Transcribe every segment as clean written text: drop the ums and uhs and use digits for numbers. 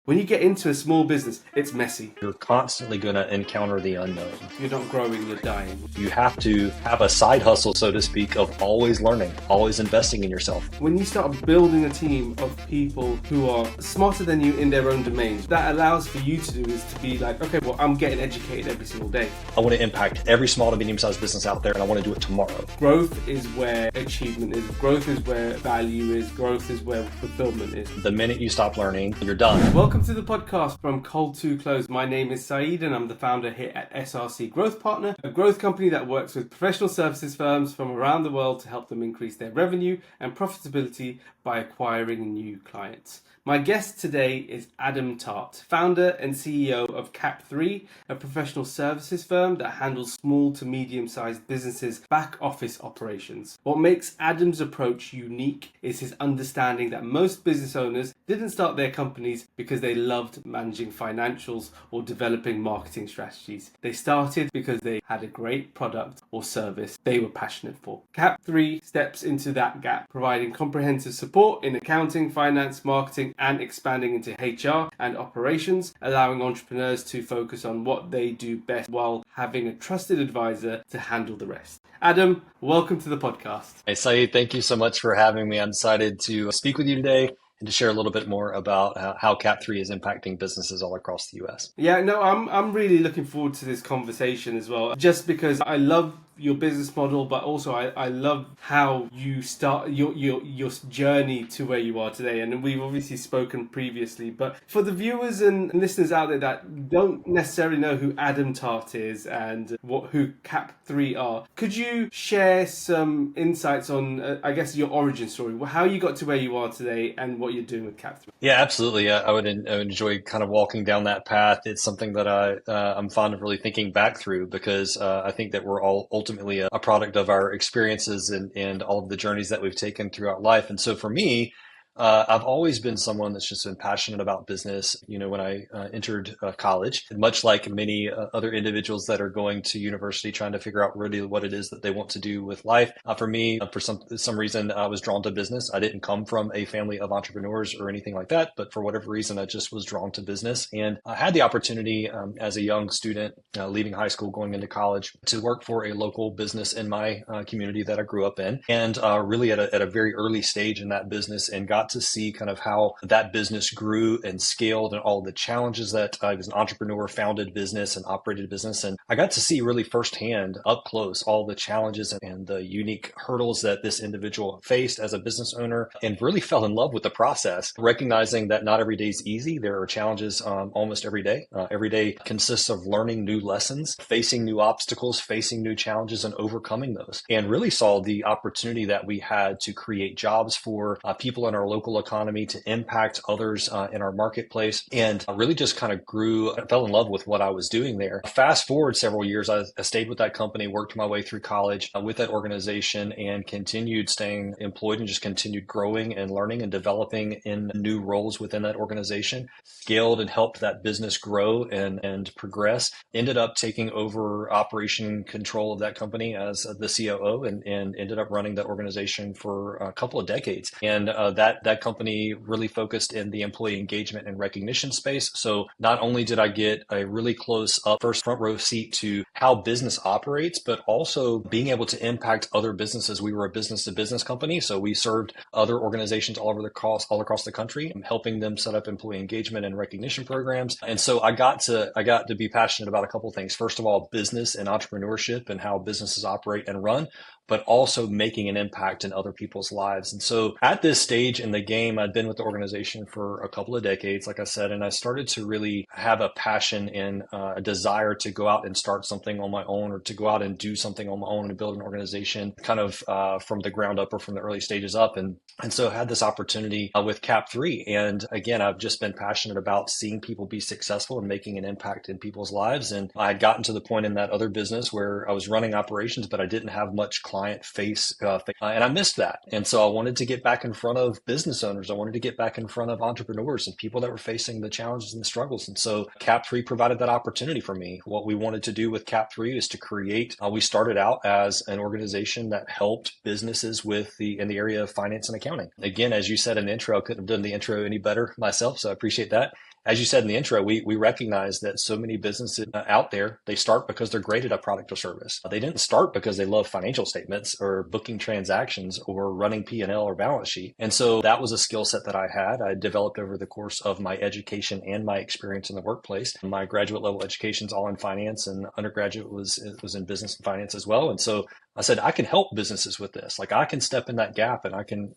When you get into a small business, it's messy. You're constantly going to encounter the unknown. You're not growing, you're dying. You have to have a side hustle, so to speak, of always learning, always investing in yourself. When you start building a team of people who are smarter than you in their own domains, that allows for you to do is to be like, okay, well, I'm getting educated every single day. I want to impact every small to medium-sized business out there, and I want to do it tomorrow. Growth is where achievement is. Growth is where value is. Growth is where fulfillment is. The minute you stop learning, you're done. Welcome to the podcast From Cold to Close. My name is Saeed and I'm the founder here at SRC Growth Partner, a growth company that works with professional services firms from around the world to help them increase their revenue and profitability by acquiring new clients. My guest today is Adam Tartt, founder and CEO of Cap3, a professional services firm that handles small to medium-sized businesses' back office operations. What makes Adam's approach unique is his understanding that most business owners didn't start their companies because they loved managing financials or developing marketing strategies. They started because they had a great product or service they were passionate for. Cap3 steps into that gap, providing comprehensive support in accounting, finance, marketing, and expanding into HR and operations, allowing entrepreneurs to focus on what they do best while having a trusted advisor to handle the rest. Adam, welcome to the podcast. Hey, Saeed, thank you so much for having me. I'm excited to speak with you today and to share a little bit more about how Cap3 is impacting businesses all across the U.S. Yeah, no, I'm really looking forward to this conversation as well, just because I love your business model, but also I love how you start your journey to where you are today. And we've obviously spoken previously, but for the viewers and listeners out there that don't necessarily know who Adam Tartt is and who Cap3 are, could you share some insights on, I guess, your origin story, how you got to where you are today and what you're doing with Cap3? Yeah, absolutely. I would enjoy kind of walking down that path. It's something that I'm fond of really thinking back through because I think that we're all ultimately a product of our experiences and all of the journeys that we've taken throughout life. And so for me, I've always been someone that's just been passionate about business. You know, when I entered college, much like many other individuals that are going to university trying to figure out really what it is that they want to do with life. For me, for some reason, I was drawn to business. I didn't come from a family of entrepreneurs or anything like that, but for whatever reason, I just was drawn to business. And I had the opportunity as a young student leaving high school, going into college, to work for a local business in my community that I grew up in, and really at a very early stage in that business, and got to see kind of how that business grew and scaled and all the challenges that I was an entrepreneur, founded business and operated business. And I got to see really firsthand up close all the challenges and the unique hurdles that this individual faced as a business owner, and really fell in love with the process, recognizing that not every day is easy. There are challenges almost every day. Every day consists of learning new lessons, facing new obstacles, facing new challenges and overcoming those, and really saw the opportunity that we had to create jobs for people in our local economy, to impact others in our marketplace, and really just kind of grew and fell in love with what I was doing there. Fast forward several years, I stayed with that company, worked my way through college with that organization, and continued staying employed and just continued growing and learning and developing in new roles within that organization, scaled and helped that business grow and progress, ended up taking over operation control of that company as the COO, and ended up running that organization for a couple of decades. And that company really focused in the employee engagement and recognition space. So not only did I get a really close up first front row seat to how business operates, but also being able to impact other businesses. We were a business to business company. So we served other organizations all across the country, helping them set up employee engagement and recognition programs. And so I got to be passionate about a couple of things. First of all, business and entrepreneurship and how businesses operate and run, but also making an impact in other people's lives. And so at this stage in the game, I'd been with the organization for a couple of decades, like I said, and I started to really have a passion and a desire to go out and start something on my own, or to go out and do something on my own and build an organization kind of from the ground up or from the early stages up. And so I had this opportunity with Cap3. And again, I've just been passionate about seeing people be successful and making an impact in people's lives. And I had gotten to the point in that other business where I was running operations, but I didn't have much client face, and I missed that. And so I wanted to get back in front of business owners. I wanted to get back in front of entrepreneurs and people that were facing the challenges and the struggles. And so Cap3 provided that opportunity for me. What we wanted to do with Cap3 is to create, we started out as an organization that helped businesses in the area of finance and accounting. Again, as you said in the intro, I couldn't have done the intro any better myself, so I appreciate that. as you said in the intro, we recognize that so many businesses out there, they start because they're great at a product or service. They didn't start because they love financial statements or booking transactions or running P&L or balance sheet. And so that was a skill set that I had. I developed over the course of my education and my experience in the workplace. My graduate level education is all in finance, and undergraduate was in business and finance as well. And so I said, I can help businesses with this. Like I can step in that gap, and I can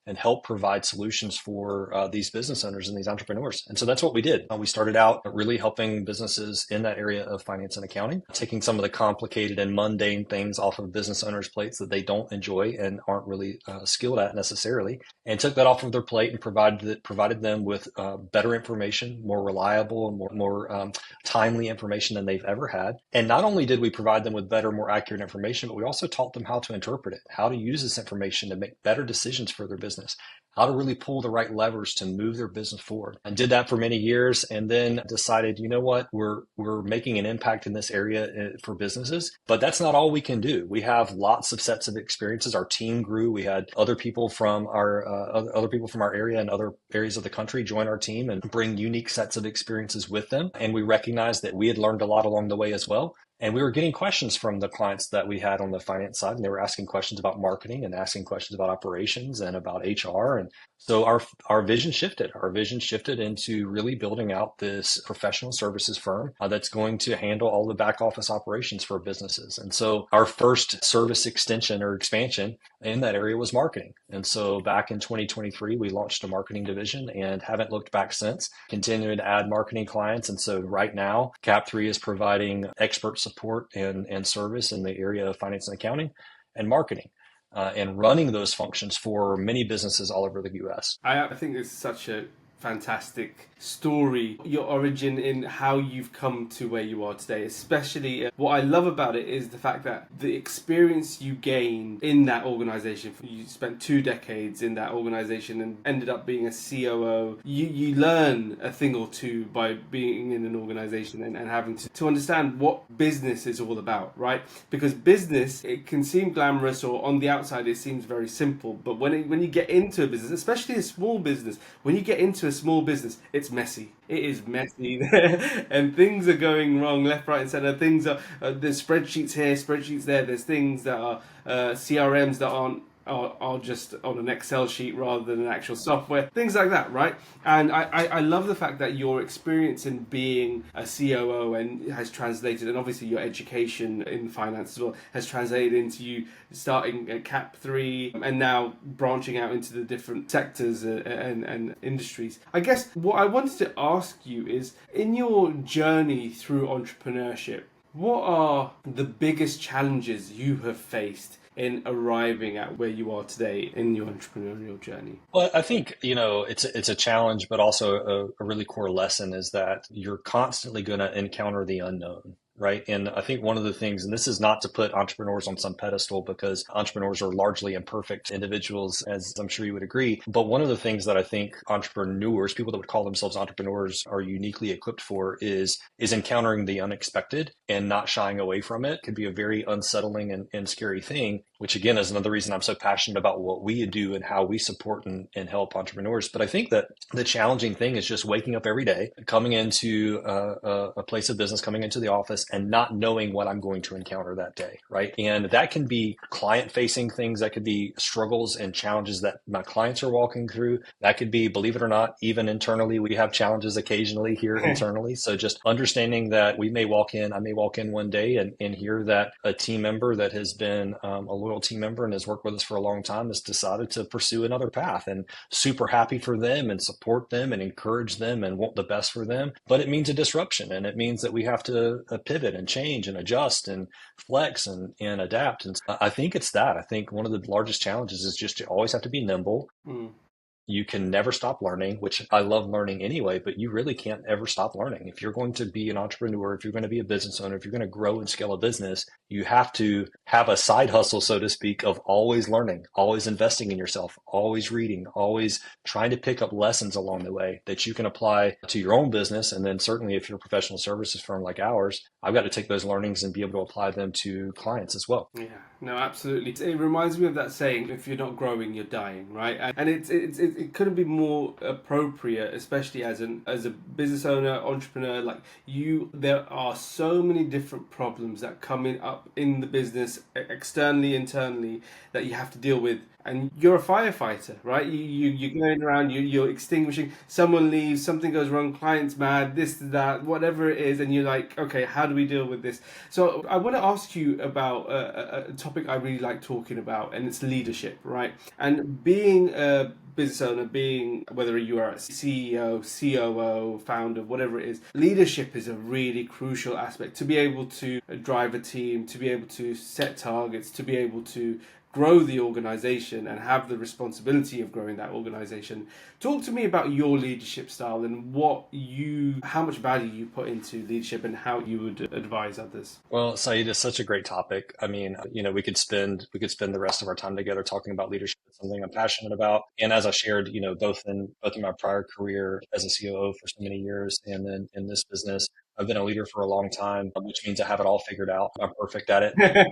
and help provide solutions for these business owners and these entrepreneurs. And so that's what we did. We started out really helping businesses in that area of finance and accounting, taking some of the complicated and mundane things off of business owners' plates that they don't enjoy and aren't really skilled at necessarily, and took that off of their plate and provided them with better information, more reliable and more timely information than they've ever had. And not only did we provide them with better, more accurate information, but we also taught them how to interpret it, how to use this information to make better decisions for their business, how to really pull the right levers to move their business forward. And did that for many years, and then decided, you know what, we're making an impact in this area for businesses, but that's not all we can do. We have lots of sets of experiences. Our team grew. We had other people from our area and other areas of the country join our team and bring unique sets of experiences with them. And we recognized that we had learned a lot along the way as well. And we were getting questions from the clients that we had on the finance side, and they were asking questions about marketing and asking questions about operations and about HR. And so our vision shifted. Our vision shifted into really building out this professional services firm that's going to handle all the back office operations for businesses. And so our first service extension or expansion in that area was marketing. And so back in 2023, we launched a marketing division and haven't looked back since, continuing to add marketing clients. And so right now, Cap3 is providing expert support and service in the area of finance and accounting and marketing. And running those functions for many businesses all over the U.S. I think it's such a fantastic story, your origin in how you've come to where you are today. Especially what I love about it is the fact that the experience you gained in that organization, you spent 2 decades in that organization and ended up being a COO. You learn a thing or two by being in an organization and having to understand what business is all about, right? Because business, it can seem glamorous, or on the outside it seems very simple, but when you get into a business, especially a small business, when you get into a small business, it's messy. It is messy and things are going wrong left, right and center. Things are there's spreadsheets here, spreadsheets there. There's things that are CRMs that are just on an Excel sheet rather than an actual software, things like that, right? And I love the fact that your experience in being a COO and has translated, and obviously your education in finance as well, has translated into you starting at Cap3 and now branching out into the different sectors and industries. I guess what I wanted to ask you is, in your journey through entrepreneurship, what are the biggest challenges you have faced in arriving at where you are today in your entrepreneurial journey? Well, I think, it's a challenge, but also a really core lesson is that you're constantly going to encounter the unknown. Right. And I think one of the things, and this is not to put entrepreneurs on some pedestal because entrepreneurs are largely imperfect individuals, as I'm sure you would agree. But one of the things that I think entrepreneurs, people that would call themselves entrepreneurs, are uniquely equipped for is encountering the unexpected and not shying away from it. It could be a very unsettling and scary thing, which again is another reason I'm so passionate about what we do and how we support and help entrepreneurs. But I think that the challenging thing is just waking up every day, coming into a place of business, coming into the office, and not knowing what I'm going to encounter that day, right? And that can be client-facing things. That could be struggles and challenges that my clients are walking through. That could be, believe it or not, even internally, we have challenges occasionally here internally. So just understanding that I may walk in one day and hear that a team member that has been a loyal team member and has worked with us for a long time has decided to pursue another path, and super happy for them and support them and encourage them and want the best for them. But it means a disruption, and it means that we have to pivot and change and adjust and flex and adapt. And I think it's that. I think one of the largest challenges is just you always have to be nimble. You can never stop learning, which I love learning anyway, but you really can't ever stop learning. If you're going to be an entrepreneur, if you're going to be a business owner, if you're going to grow and scale a business, you have to have a side hustle, so to speak, of always learning, always investing in yourself, always reading, always trying to pick up lessons along the way that you can apply to your own business. And then certainly if you're a professional services firm like ours, I've got to take those learnings and be able to apply them to clients as well. Yeah, no, absolutely. It reminds me of that saying, if you're not growing, you're dying, right? And it's it couldn't be more appropriate, especially as a business owner, entrepreneur. Like there are so many different problems that come up in the business, externally, internally, that you have to deal with. And you're a firefighter, right? You're going around, you're extinguishing. Someone leaves, something goes wrong, client's mad, this, that, whatever it is, and you're like, okay, how do we deal with this? So I want to ask you about a topic I really like talking about, and it's leadership, right? And being a business owner, being whether you are a CEO, COO, founder, whatever it is, leadership is a really crucial aspect to be able to drive a team, to be able to set targets, to be able to grow the organization and have the responsibility of growing that organization. Talk to me about your leadership style and how much value you put into leadership and how you would advise others. Well, Saeed, is such a great topic. I mean, we could spend the rest of our time together talking about leadership. It's something I'm passionate about. And as I shared, both in my prior career as a COO for so many years and then in this business, I've been a leader for a long time, which means I have it all figured out. I'm perfect at it.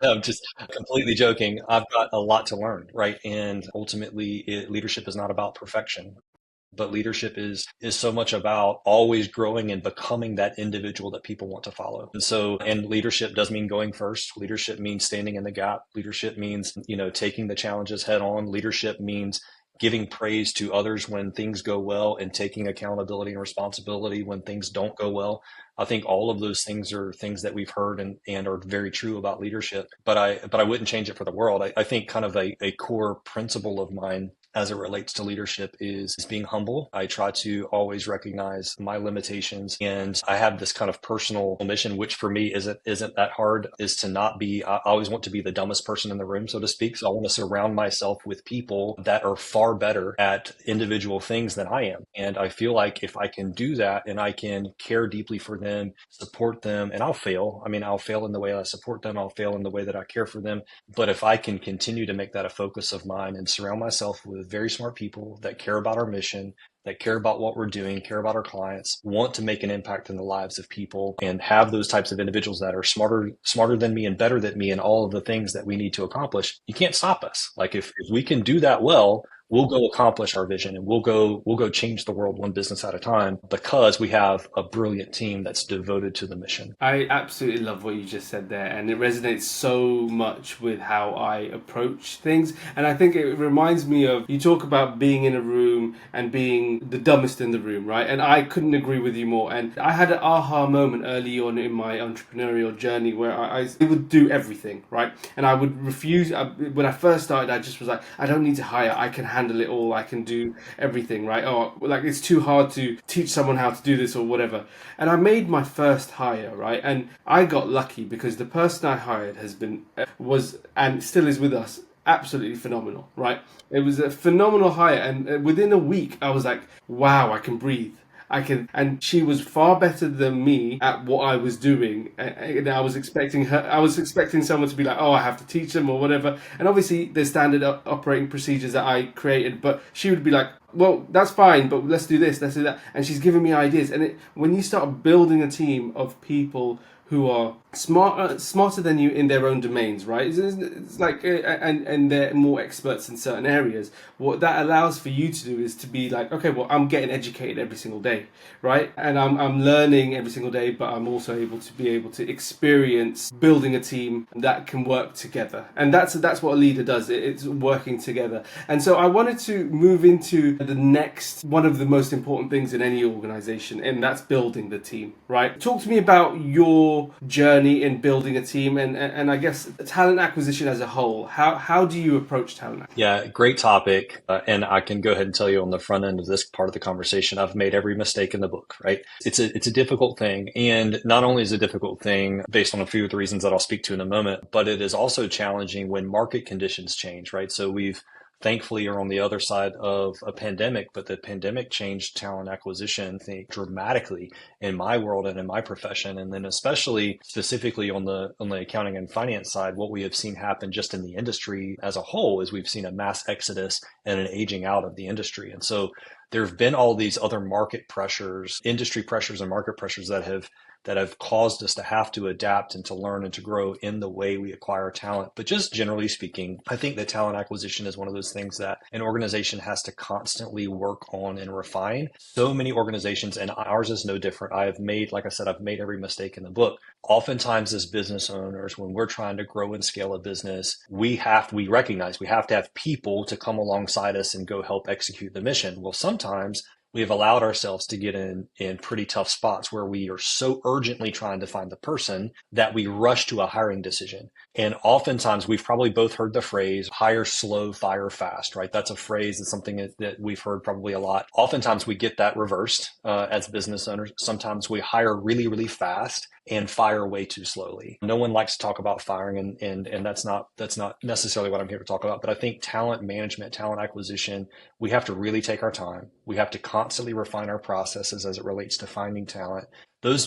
I'm just completely joking. I've got a lot to learn, right? And ultimately, leadership is not about perfection, but leadership is so much about always growing and becoming that individual that people want to follow. And leadership does mean going first. Leadership means standing in the gap. Leadership means, taking the challenges head on. Leadership means giving praise to others when things go well and taking accountability and responsibility when things don't go well. I think all of those things are things that we've heard and are very true about leadership, but I wouldn't change it for the world. I think kind of a core principle of mine as it relates to leadership is being humble. I try to always recognize my limitations, and I have this kind of personal mission, which for me isn't that hard, is to not be, I always want to be the dumbest person in the room, so to speak. So I want to surround myself with people that are far better at individual things than I am. And I feel like if I can do that and I can care deeply for them, support them, and I'll fail. I mean, I'll fail in the way I support them. I'll fail in the way that I care for them. But if I can continue to make that a focus of mine and surround myself with very smart people that care about our mission, that care about what we're doing, care about our clients, want to make an impact in the lives of people, and have those types of individuals that are smarter than me and better than me in all of the things that we need to accomplish, you can't stop us. Like if we can do that well, we'll go accomplish our vision and we'll go change the world one business at a time because we have a brilliant team that's devoted to the mission. I absolutely love what you just said there, and it resonates so much with how I approach things. And I think it reminds me of, you talk about being in a room and being the dumbest in the room, right? And I couldn't agree with you more. And I had an aha moment early on in my entrepreneurial journey where I would do everything, right? And I would refuse. When I first started, I just was like, I don't need to hire. I can handle it all. I can do everything, right? Oh, like it's too hard to teach someone how to do this or whatever. And I made my first hire, right? And I got lucky because the person I hired was and still is with us, absolutely phenomenal, right? It was a phenomenal hire, and within a week I was like, wow, I can breathe. And she was far better than me at what I was doing. And I was expecting someone to be like, oh, I have to teach them or whatever. And obviously there's standard operating procedures that I created, but she would be like, well, that's fine, but let's do this, let's do that. And she's giving me ideas. And when you start building a team of people who are smarter than you in their own domains, right? It's like, and they're more experts in certain areas. What that allows for you to do is to be like, okay, well, I'm getting educated every single day, right? And I'm learning every single day, but I'm also able to experience building a team that can work together. And that's what a leader does. It's working together. And so I wanted to move into the next one of the most important things in any organization, and that's building the team, right? Talk to me about your journey in building a team and I guess talent acquisition as a whole. How do you approach talent acquisition? Yeah, great topic. And I can go ahead and tell you on the front end of this part of the conversation, I've made every mistake in the book, right? It's a difficult thing. And not only is it a difficult thing based on a few of the reasons that I'll speak to in a moment, but it is also challenging when market conditions change, right? So we've thankfully are on the other side of a pandemic, but the pandemic changed talent acquisition, I think, dramatically in my world and in my profession. And then especially specifically on the accounting and finance side, what we have seen happen just in the industry as a whole is we've seen a mass exodus and an aging out of the industry. And so there have been all these other market pressures, industry pressures and market pressures that have caused us to have to adapt and to learn and to grow in the way we acquire talent. But just generally speaking, I think that talent acquisition is one of those things that an organization has to constantly work on and refine. So many organizations, and ours is no different. Like I said, I've made every mistake in the book. Oftentimes as business owners, when we're trying to grow and scale a business, we recognize we have to have people to come alongside us and go help execute the mission. Well, sometimes we have allowed ourselves to get in pretty tough spots where we are so urgently trying to find the person that we rush to a hiring decision. And oftentimes we've probably both heard the phrase hire slow, fire fast, right? That's a phrase. It's something that we've heard probably a lot. Oftentimes we get that reversed as business owners. Sometimes we hire really, really fast and fire way too slowly. No one likes to talk about firing, and that's not necessarily what I'm here to talk about. But I think talent management, talent acquisition, we have to really take our time. We have to constantly refine our processes as it relates to finding talent.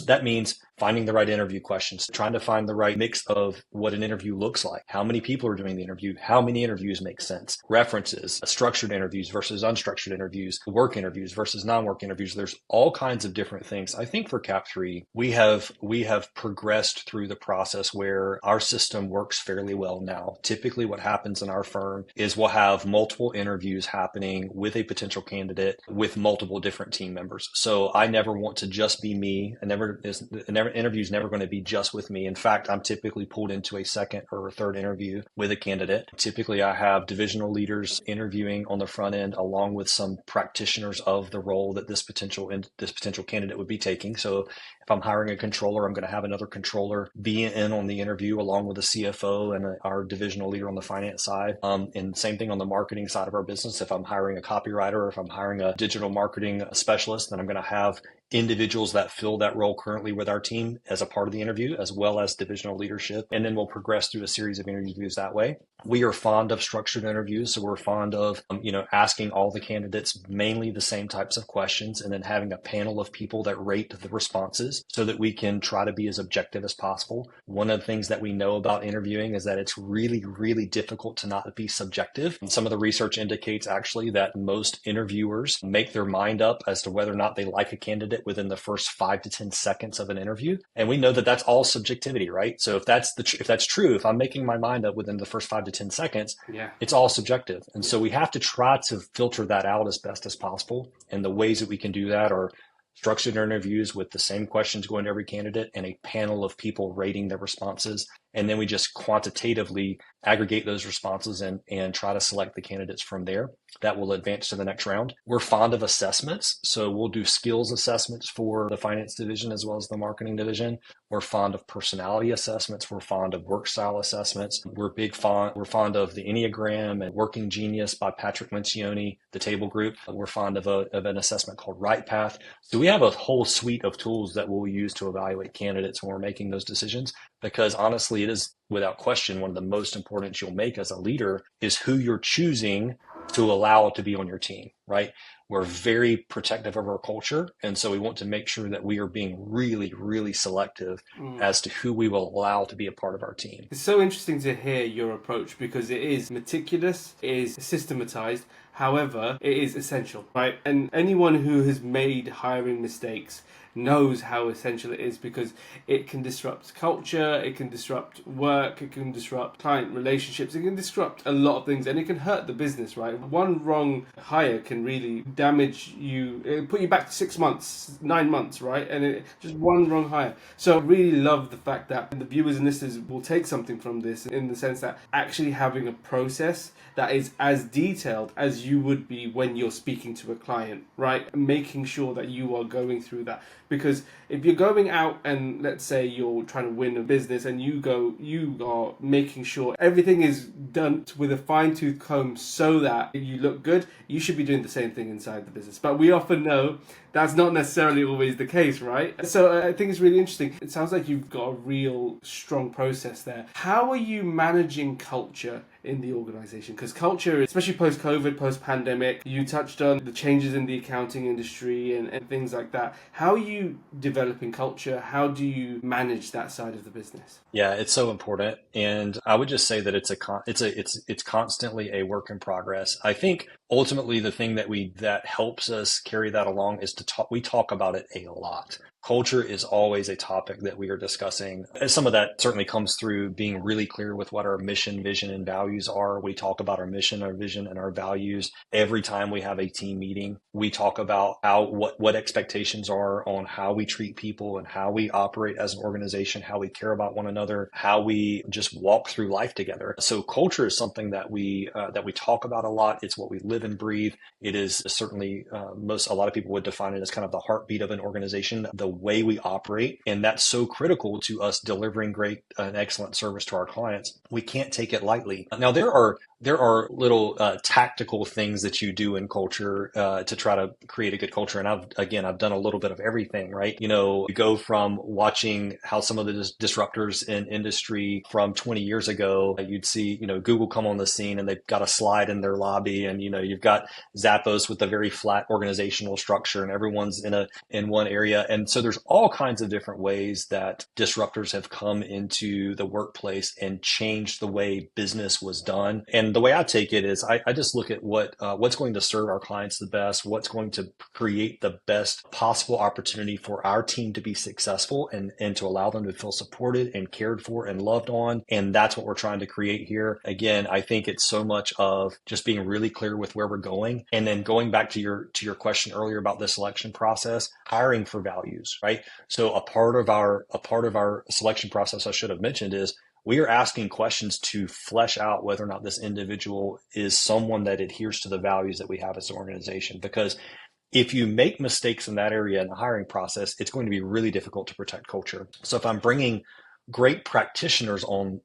That means finding the right interview questions, trying to find the right mix of what an interview looks like. How many people are doing the interview? How many interviews make sense? References, structured interviews versus unstructured interviews, work interviews versus non-work interviews. There's all kinds of different things. I think for Cap3, we have progressed through the process where our system works fairly well now. Typically what happens in our firm is we'll have multiple interviews happening with a potential candidate with multiple different team members. So I never want to just be me. Interview is never going to be just with me. In fact, I'm typically pulled into a second or a third interview with a candidate. Typically, I have divisional leaders interviewing on the front end, along with some practitioners of the role that this potential candidate would be taking. So if I'm hiring a controller, I'm going to have another controller be in on the interview along with a CFO and our divisional leader on the finance side. And same thing on the marketing side of our business. If I'm hiring a copywriter or if I'm hiring a digital marketing specialist, then I'm going to have individuals that fill that role currently with our team as a part of the interview, as well as divisional leadership. And then we'll progress through a series of interviews that way. We are fond of structured interviews. So we're fond of, asking all the candidates mainly the same types of questions and then having a panel of people that rate the responses so that we can try to be as objective as possible. One of the things that we know about interviewing is that it's really, really difficult to not be subjective. And some of the research indicates actually that most interviewers make their mind up as to whether or not they like a candidate within the first 5 to 10 seconds of an interview. And we know that that's all subjectivity, right? So if that's true, if I'm making my mind up within the first 5 to 10 seconds, it's all subjective. And so we have to try to filter that out as best as possible. And the ways that we can do that are structured interviews with the same questions going to every candidate and a panel of people rating their responses. And then we just quantitatively aggregate those responses and try to select the candidates from there that will advance to the next round. We're fond of assessments. So we'll do skills assessments for the finance division as well as the marketing division. We're fond of personality assessments. We're fond of work style assessments. We're fond of the Enneagram and Working Genius by Patrick Lencioni, the Table Group. We're fond of an assessment called Right Path. So we have a whole suite of tools that we'll use to evaluate candidates when we're making those decisions, because honestly, it is without question one of the most important you'll make as a leader is who you're choosing to allow to be on your team, right? We're very protective of our culture. And so we want to make sure that we are being really, really selective as to who we will allow to be a part of our team. It's so interesting to hear your approach because it is meticulous, it is systematized. However, it is essential, right? And anyone who has made hiring mistakes knows how essential it is because it can disrupt culture, it can disrupt work, it can disrupt client relationships, it can disrupt a lot of things, and it can hurt the business, right? One wrong hire can really damage you, it'll put you back 6 months, 9 months, right? And just one wrong hire. So I really love the fact that the viewers and listeners will take something from this in the sense that actually having a process that is as detailed as you would be when you're speaking to a client, right? Making sure that you are going through that. Because if you're going out and let's say you're trying to win a business and you are making sure everything is done with a fine-tooth comb so that you look good, you should be doing the same thing inside the business. But we often know that's not necessarily always the case, right? So I think it's really interesting. It sounds like you've got a real strong process there. How are you managing culture in the organization? Because culture, especially post-COVID, post-pandemic, you touched on the changes in the accounting industry and things like that. How are you developing culture? How do you manage that side of the business? Yeah, it's so important, and I would just say that it's constantly a work in progress. I think ultimately the thing that helps us carry that along is to talk. We talk about it a lot. Culture is always a topic that we are discussing. And some of that certainly comes through being really clear with what our mission, vision, and values are. We talk about our mission, our vision, and our values every time we have a team meeting. We talk about what expectations are on how we treat people and how we operate as an organization, how we care about one another, how we just walk through life together. So culture is something that we talk about a lot. It's what we live and breathe. It is certainly a lot of people would define it as kind of the heartbeat of an organization, the way we operate. And that's so critical to us delivering great and excellent service to our clients. We can't take it lightly. Now, there are little tactical things that you do in culture to try to create a good culture. And I've done a little bit of everything, right? You go from watching how some of the disruptors in industry from 20 years ago, you'd see, Google come on the scene and they've got a slide in their lobby, and, you've got Zappos with a very flat organizational structure and everyone's in one area. And so there's all kinds of different ways that disruptors have come into the workplace and changed the way business was done. And the way I take it is I just look at what's going to serve our clients the best, what's going to create the best possible opportunity for our team to be successful and to allow them to feel supported and cared for and loved on. And that's what we're trying to create here. Again, I think it's so much of just being really clear with where we're going. And then going back to your question earlier about the selection process, hiring for values, right? So a part of our selection process I should have mentioned is we are asking questions to flesh out whether or not this individual is someone that adheres to the values that we have as an organization. Because if you make mistakes in that area in the hiring process, it's going to be really difficult to protect culture. So if I'm bringing great practitioners on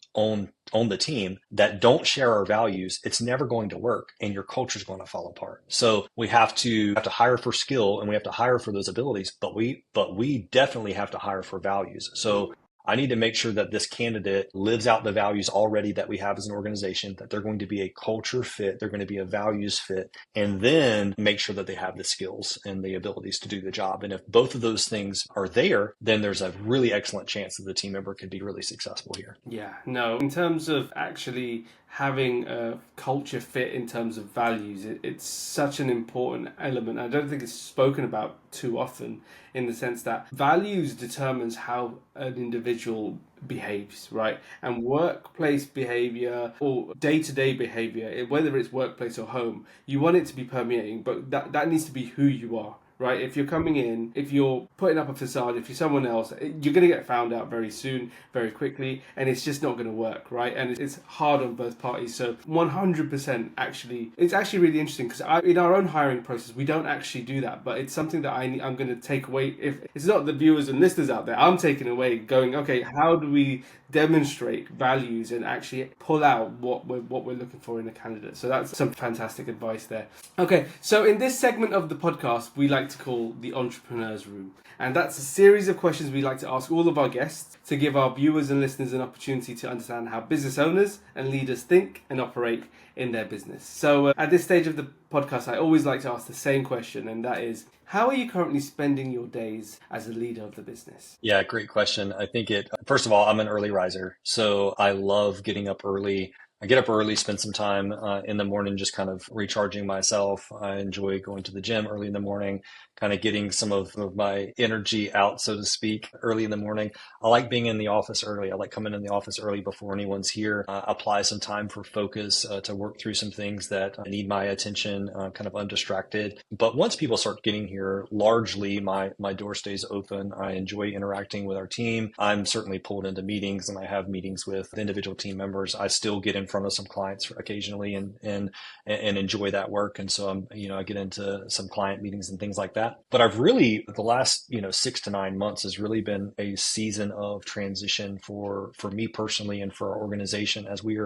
the team that don't share our values, it's never going to work and your culture is going to fall apart. So we have to hire for skill and we have to hire for those abilities, but we definitely have to hire for values. So I need to make sure that this candidate lives out the values already that we have as an organization, that they're going to be a culture fit, they're going to be a values fit, and then make sure that they have the skills and the abilities to do the job. And if both of those things are there, then there's a really excellent chance that the team member could be really successful here. Yeah, no, in terms of actually having a culture fit in terms of values, it's such an important element. I don't think it's spoken about too often, in the sense that values determines how an individual behaves, right? And workplace behavior or day-to-day behavior, whether it's workplace or home, you want it to be permeating, but that needs to be who you are. Right? If you're coming in, if you're putting up a facade, if you're someone else, you're going to get found out very soon, very quickly, and it's just not going to work, right? And it's hard on both parties. So 100% actually, it's actually really interesting because in our own hiring process, we don't actually do that, but it's something that I'm going to take away. If it's not the viewers and listeners out there, I'm taking away going, okay, how do we demonstrate values and actually pull out what we're looking for in a candidate? So that's some fantastic advice there. Okay, so in this segment of the podcast, we like to call the Entrepreneur's Room. And that's a series of questions we like to ask all of our guests to give our viewers and listeners an opportunity to understand how business owners and leaders think and operate in their business. So at this stage of the podcast, I always like to ask the same question, and that is, how are you currently spending your days as a leader of the business? Yeah, great question. I think first of all, I'm an early riser, so I love getting up early. I get up early, spend some time in the morning, just kind of recharging myself. I enjoy going to the gym early in the morning, kind of getting some of my energy out, so to speak, early in the morning. I like being in the office early. I like coming in the office early before anyone's here. Apply some time for focus to work through some things that need my attention, kind of undistracted. But once people start getting here, largely my door stays open. I enjoy interacting with our team. I'm certainly pulled into meetings, and I have meetings with individual team members. I still get in front of some clients occasionally and enjoy that work. And so I get into some client meetings and things like that. But I've really, the last, 6 to 9 months has really been a season of transition for me personally and for our organization as we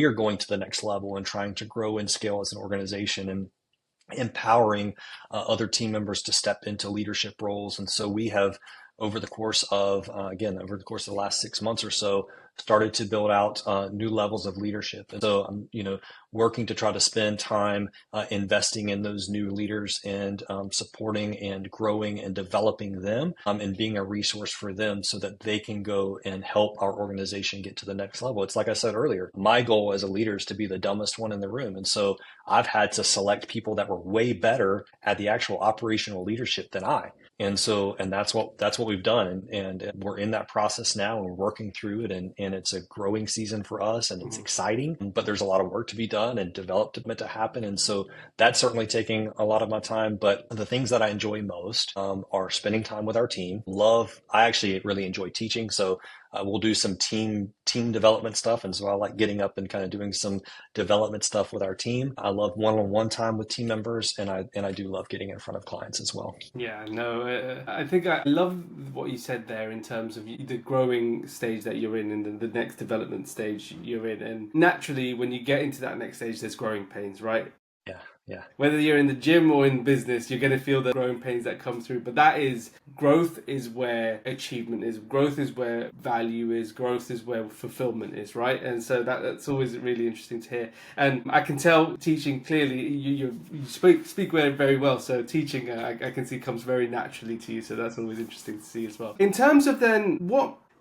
are going to the next level and trying to grow and scale as an organization and empowering other team members to step into leadership roles. And so we have, over the course of the last 6 months or so, started to build out new levels of leadership. And so I'm, working to try to spend time investing in those new leaders and supporting and growing and developing them and being a resource for them so that they can go and help our organization get to the next level. It's like I said earlier, my goal as a leader is to be the dumbest one in the room. And so I've had to select people that were way better at the actual operational leadership than I. And so, and that's what we've done. And we're in that process now and we're working through it. And it's a growing season for us and it's exciting, but there's a lot of work to be done and development to happen. And so that's certainly taking a lot of my time. But the things that I enjoy most are spending time with our team. I actually really enjoy teaching. So we'll do some team development stuff. And so I like getting up and kind of doing some development stuff with our team. I love one-on-one time with team members, and I do love getting in front of clients as well. Yeah, no, I think I love what you said there in terms of the growing stage that you're in and the next development stage you're in. And naturally, when you get into that next stage, there's growing pains, right? Yeah. Whether you're in the gym or in business, you're going to feel the growing pains that come through. But growth is where achievement is. Growth is where value is. Growth is where fulfillment is, right? And so that's always really interesting to hear. And I can tell teaching clearly, you speak very, very well. So teaching, I can see comes very naturally to you. So that's always interesting to see as well. In terms of then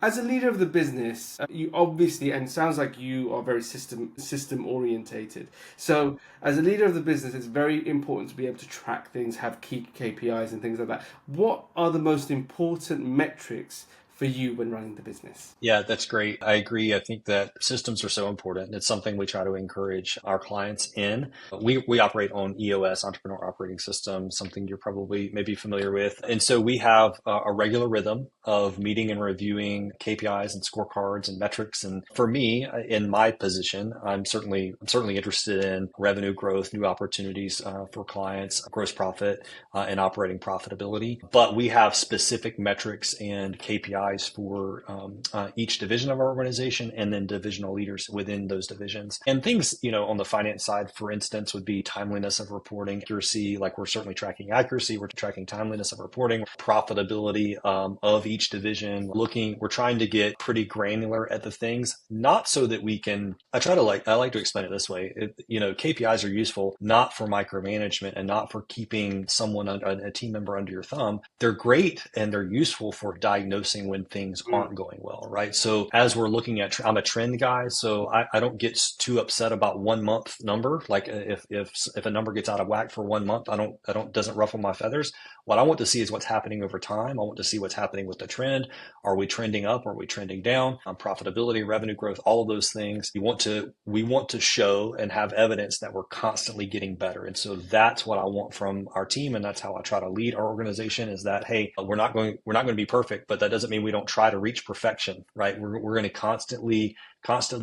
as a leader of the business, you obviously, and it sounds like you are very system orientated. So as a leader of the business, it's very important to be able to track things, have key KPIs and things like that. What are the most important metrics for you when running the business? Yeah, that's great. I agree. I think that systems are so important. It's something we try to encourage our clients in. We operate on EOS, Entrepreneur Operating System, something you're probably maybe familiar with. And so we have a regular rhythm of meeting and reviewing KPIs and scorecards and metrics. And for me, in my position, I'm certainly interested in revenue growth, new opportunities for clients, gross profit, and operating profitability. But we have specific metrics and KPIs for each division of our organization and then divisional leaders within those divisions. And things, on the finance side, for instance, would be timeliness of reporting, accuracy, like we're certainly tracking accuracy, we're tracking timeliness of reporting, profitability of each division, we're trying to get pretty granular at the things, not so that we can, I like to explain it this way. KPIs are useful not for micromanagement and not for keeping a team member under your thumb. They're great and they're useful for diagnosing when things aren't going well, right? So as we're looking at, I'm a trend guy, so I don't get too upset about 1 month number. Like if a number gets out of whack for 1 month, doesn't ruffle my feathers. What I want to see is what's happening over time. I want to see what's happening with the trend. Are we trending up? Are we trending down? Profitability, revenue growth, all of those things. We want to show and have evidence that we're constantly getting better. And so that's what I want from our team. And that's how I try to lead our organization is that, hey, we're not going to be perfect, but that doesn't mean we don't try to reach perfection, right? We're going to constantly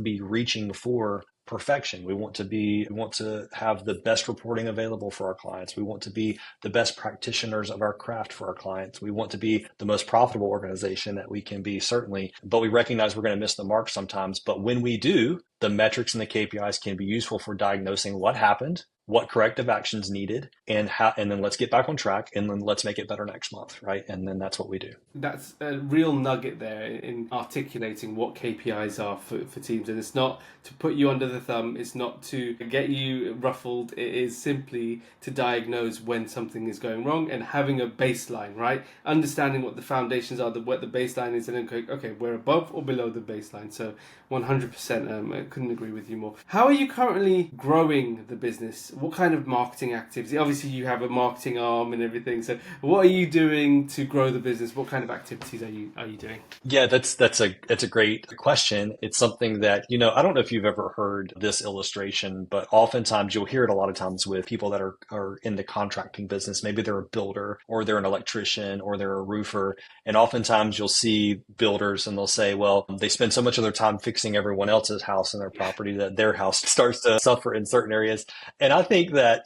be reaching for perfection. We want to have the best reporting available for our clients. We want to be the best practitioners of our craft for our clients. We want to be the most profitable organization that we can be, certainly, but we recognize we're going to miss the mark sometimes. But when we do, the metrics and the KPIs can be useful for diagnosing what happened, what corrective actions needed, and then let's get back on track, and then let's make it better next month, right? And then that's what we do. That's a real nugget there in articulating what KPIs are for teams. And it's not to put you under the thumb, it's not to get you ruffled, it is simply to diagnose when something is going wrong and having a baseline, right? Understanding what the foundations are, what the baseline is, and then okay, we're above or below the baseline. So 100%, I couldn't agree with you more. How are you currently growing the business? What kind of marketing activity? Obviously, you have a marketing arm and everything. So, what are you doing to grow the business? What kind of activities are you doing? Yeah, that's a great question. It's something that I don't know if you've ever heard this illustration, but oftentimes you'll hear it a lot of times with people that are in the contracting business. Maybe they're a builder, or they're an electrician, or they're a roofer, and oftentimes you'll see builders and they'll say, well, they spend so much of their time fixing everyone else's house and their property that their house starts to suffer in certain areas. And I think that,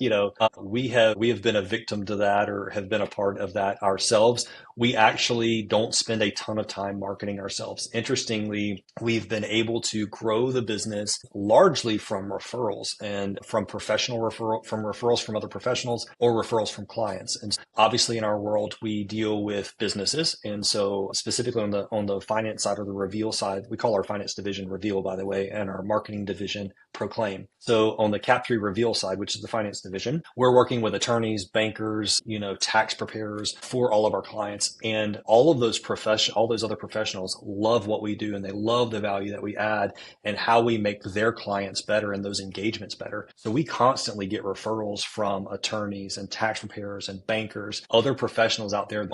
we have been a victim to that or have been a part of that ourselves. we actually don't spend a ton of time marketing ourselves. Interestingly, we've been able to grow the business largely from referrals and from referrals from other professionals or referrals from clients. And obviously in our world, we deal with businesses. And so specifically on the finance side or the Reveal side, we call our finance division Reveal, by the way, and our marketing division Proclaim. So on the Cap3 Reveal side, which is the finance division, we're working with attorneys, bankers, tax preparers for all of our clients. And all those other professionals love what we do, and they love the value that we add and how we make their clients better and those engagements better. So we constantly get referrals from attorneys and tax preparers and bankers, other professionals out there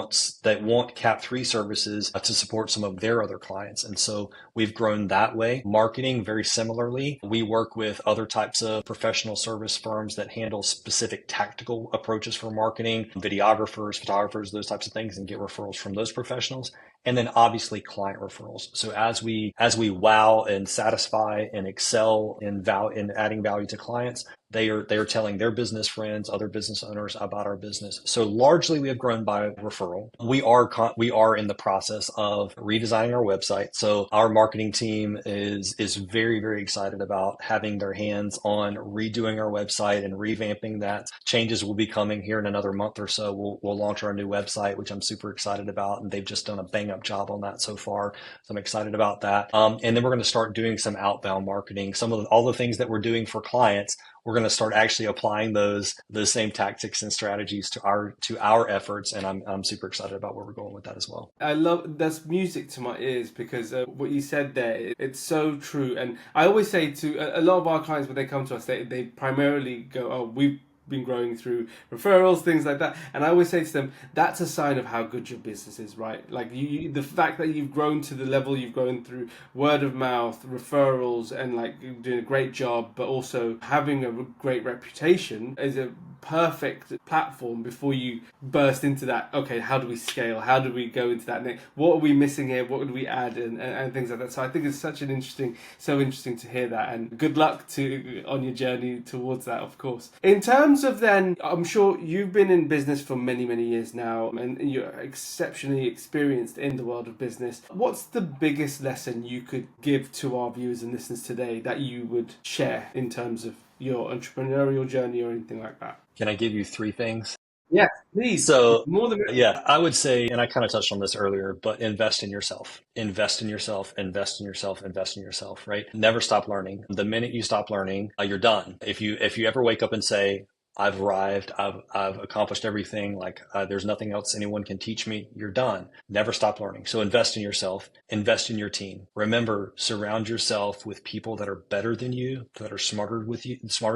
that want Cap3 services to support some of their other clients. And so we've grown that way. Marketing, very similarly, we work with other types of professional service firms that handle specific tactical approaches for marketing, videographers, photographers, those types of things, and get referrals from those professionals. And then obviously client referrals. So as we wow and satisfy and excel in adding value to clients, they are telling their business friends, other business owners about our business. So largely we have grown by referral. We are in the process of redesigning our website. So our marketing team is very, very excited about having their hands on redoing our website and revamping that. Changes will be coming here in another month or so. We'll launch our new website, which I'm super excited about. And they've just done a bang up job on that so far. So I'm excited about that. And then we're going to start doing some outbound marketing. All the things that we're doing for clients, we're going to start actually applying those same tactics and strategies to our efforts, and I'm super excited about where we're going with that as well. I love that's music to my ears because what you said there, it's so true. And I always say to a lot of our clients when they come to us, they primarily go, "Oh, we've been growing through referrals, things like that." And I always say to them, that's a sign of how good your business is, right? Like the fact that you've grown to the level you've grown through word of mouth, referrals, and like you're doing a great job, but also having a great reputation is a perfect platform before you burst into that. Okay, how do we scale? How do we go into that next? What are we missing here? What would we add and things like that? So I think it's so interesting to hear that, and good luck on your journey towards that, of course. In terms of then, I'm sure you've been in business for many, many years now, and you're exceptionally experienced in the world of business. What's the biggest lesson you could give to our viewers and listeners today that you would share in terms of your entrepreneurial journey or anything like that? Can I give you three things? Yes, please. So, More than yeah, I would say, and I kind of touched on this earlier, but invest in yourself, invest in yourself, invest in yourself, invest in yourself, right? Never stop learning. The minute you stop learning, you're done. If you ever wake up and say, I've arrived, I've accomplished everything, like there's nothing else anyone can teach me, you're done. Never stop learning. So invest in yourself, invest in your team. Remember, surround yourself with people that are better than you, that are smarter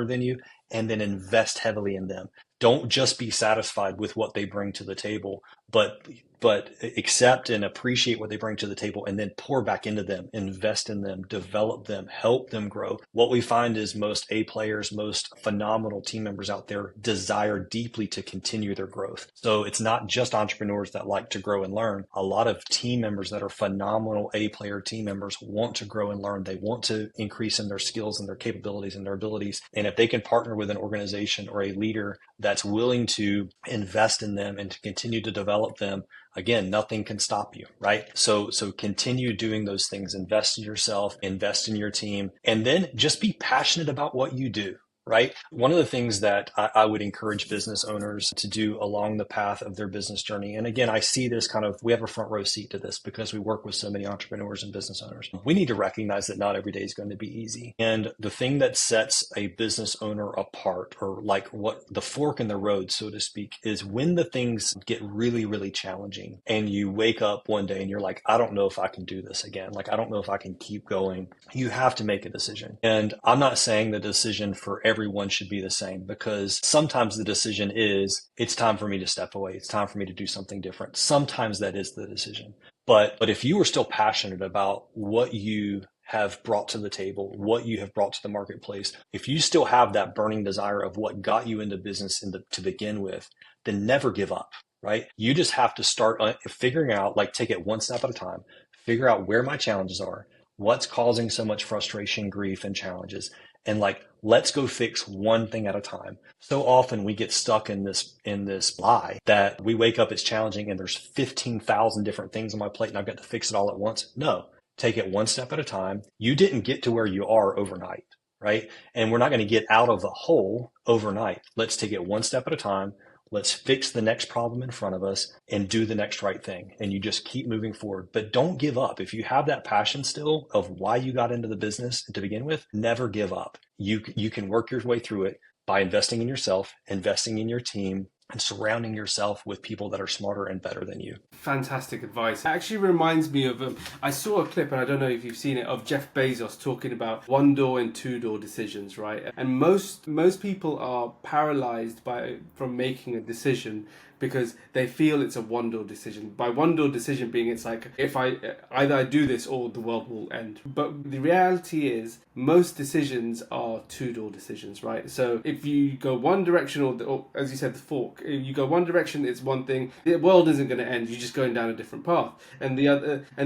than you, and then invest heavily in them. Don't just be satisfied with what they bring to the table, but accept and appreciate what they bring to the table and then pour back into them, invest in them, develop them, help them grow. What we find is most A players, most phenomenal team members out there desire deeply to continue their growth. So it's not just entrepreneurs that like to grow and learn. A lot of team members that are phenomenal A player team members want to grow and learn. They want to increase in their skills and their capabilities and their abilities. And if they can partner with an organization or a leader that's willing to invest in them and to continue to develop them, again, nothing can stop you, right? So continue doing those things. Invest in yourself, invest in your team, and then just be passionate about what you do. Right? One of the things that I would encourage business owners to do along the path of their business journey, and again, I see this we have a front row seat to this because we work with so many entrepreneurs and business owners. We need to recognize that not every day is going to be easy. And the thing that sets a business owner apart, or like what the fork in the road, so to speak, is when the things get really, really challenging and you wake up one day and you're like, I don't know if I can do this again. Like, I don't know if I can keep going. You have to make a decision. And I'm not saying the decision for everyone should be the same, because sometimes the decision is, it's time for me to step away. It's time for me to do something different. Sometimes that is the decision. But if you are still passionate about what you have brought to the table, what you have brought to the marketplace, if you still have that burning desire of what got you into business to begin with, then never give up, right? You just have to start figuring out, like, take it one step at a time, figure out where my challenges are, what's causing so much frustration, grief, and challenges, and like, let's go fix one thing at a time. So often we get stuck in this lie that we wake up, it's challenging, and there's 15,000 different things on my plate and I've got to fix it all at once. No, take it one step at a time. You didn't get to where you are overnight, right? And we're not going to get out of the hole overnight. Let's take it one step at a time. Let's fix the next problem in front of us and do the next right thing. And you just keep moving forward, but don't give up. If you have that passion still of why you got into the business to begin with, never give up. You can work your way through it by investing in yourself, investing in your team, and surrounding yourself with people that are smarter and better than you. Fantastic advice. It actually reminds me of, I saw a clip, and I don't know if you've seen it, of Jeff Bezos talking about one door and two door decisions, right? And most people are paralyzed from making a decision because they feel it's a one door decision. By one door decision being, it's like, if either I do this or the world will end. But the reality is most decisions are two door decisions, right? So if you go one direction, or as you said, the fork, if you go one direction, it's one thing. The world isn't going to end. You're just going down a different path. And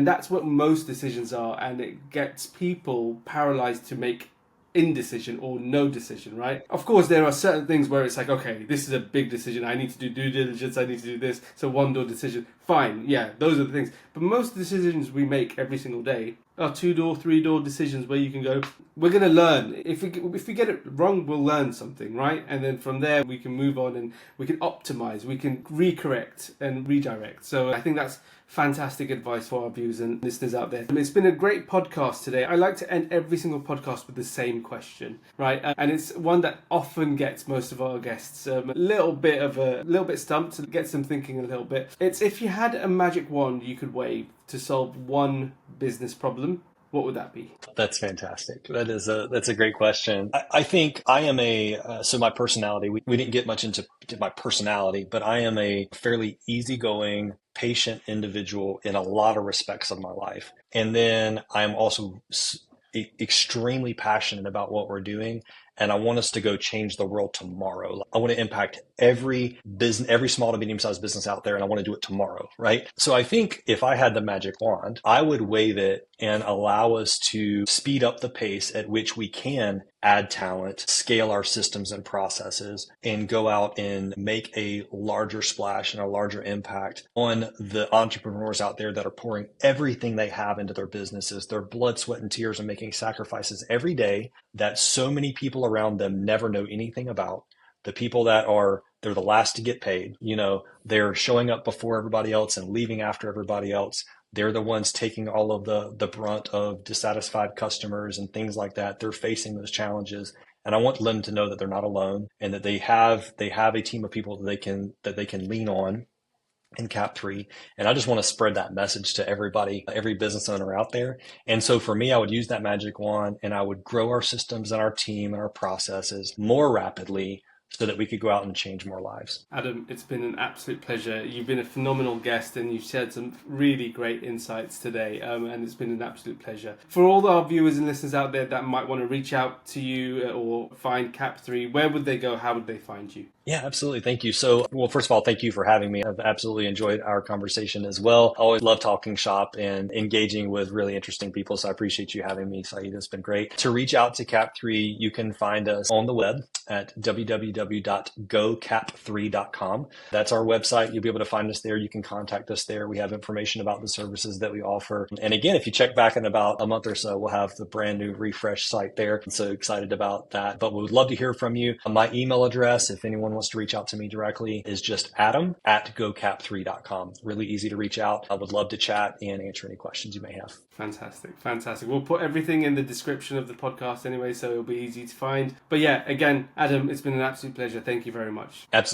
that's what most decisions are. And it gets people paralyzed to make indecision or no decision, right? Of course, there are certain things where it's like, okay, this is a big decision. I need to do due diligence. I need to do this. So one door decision. Fine. Yeah, those are the things. But most decisions we make every single day are two door, three door decisions where you can go, we're going to learn. If we get it wrong, we'll learn something, right? And then from there, we can move on and we can optimize, we can recorrect and redirect. So I think that's fantastic advice for our viewers and listeners out there. It's been a great podcast today. I like to end every single podcast with the same question, right? And it's one that often gets most of our guests a little bit stumped, gets them thinking a little bit. It's, if you had a magic wand you could wave to solve one business problem, what would that be? That's fantastic. That's a great question. I think I am so my personality, we didn't get much into my personality, but I am a fairly easygoing, patient individual in a lot of respects of my life. And then I'm also extremely passionate about what we're doing. And I want us to go change the world tomorrow. I want to impact every business, every small to medium sized business out there. And I want to do it tomorrow. Right. So I think if I had the magic wand, I would wave it and allow us to speed up the pace at which we can add talent, scale our systems and processes, and go out and make a larger splash and a larger impact on the entrepreneurs out there that are pouring everything they have into their businesses, their blood, sweat, and tears, and making sacrifices every day that so many people around them never know anything about. The people they're the last to get paid. They're showing up before everybody else and leaving after everybody else. They're the ones taking all of the brunt of dissatisfied customers and things like that. They're facing those challenges. And I want them to know that they're not alone and that they have a team of people that they can lean on in Cap3. And I just want to spread that message to everybody, every business owner out there. And so for me, I would use that magic wand and I would grow our systems and our team and our processes more rapidly so that we could go out and change more lives. Adam, it's been an absolute pleasure. You've been a phenomenal guest and you've shared some really great insights today. And it's been an absolute pleasure. For all our viewers and listeners out there that might want to reach out to you or find Cap3, where would they go? How would they find you? Yeah, absolutely. Thank you. So, well, first of all, thank you for having me. I've absolutely enjoyed our conversation as well. I always love talking shop and engaging with really interesting people. So I appreciate you having me, Saeed. It's been great. To reach out to Cap3, you can find us on the web at www.gocap3.com. That's our website. You'll be able to find us there. You can contact us there. We have information about the services that we offer. And again, if you check back in about a month or so, we'll have the brand new refresh site there. I'm so excited about that. But we would love to hear from you. My email address, if anyone wants to reach out to me directly, is just adam@gocap3.com. Really easy to reach out. I would love to chat and answer any questions you may have. Fantastic. We'll put everything in the description of the podcast anyway, so it'll be easy to find. But yeah, again, Adam, it's been an absolute pleasure. Thank you very much. Absolutely.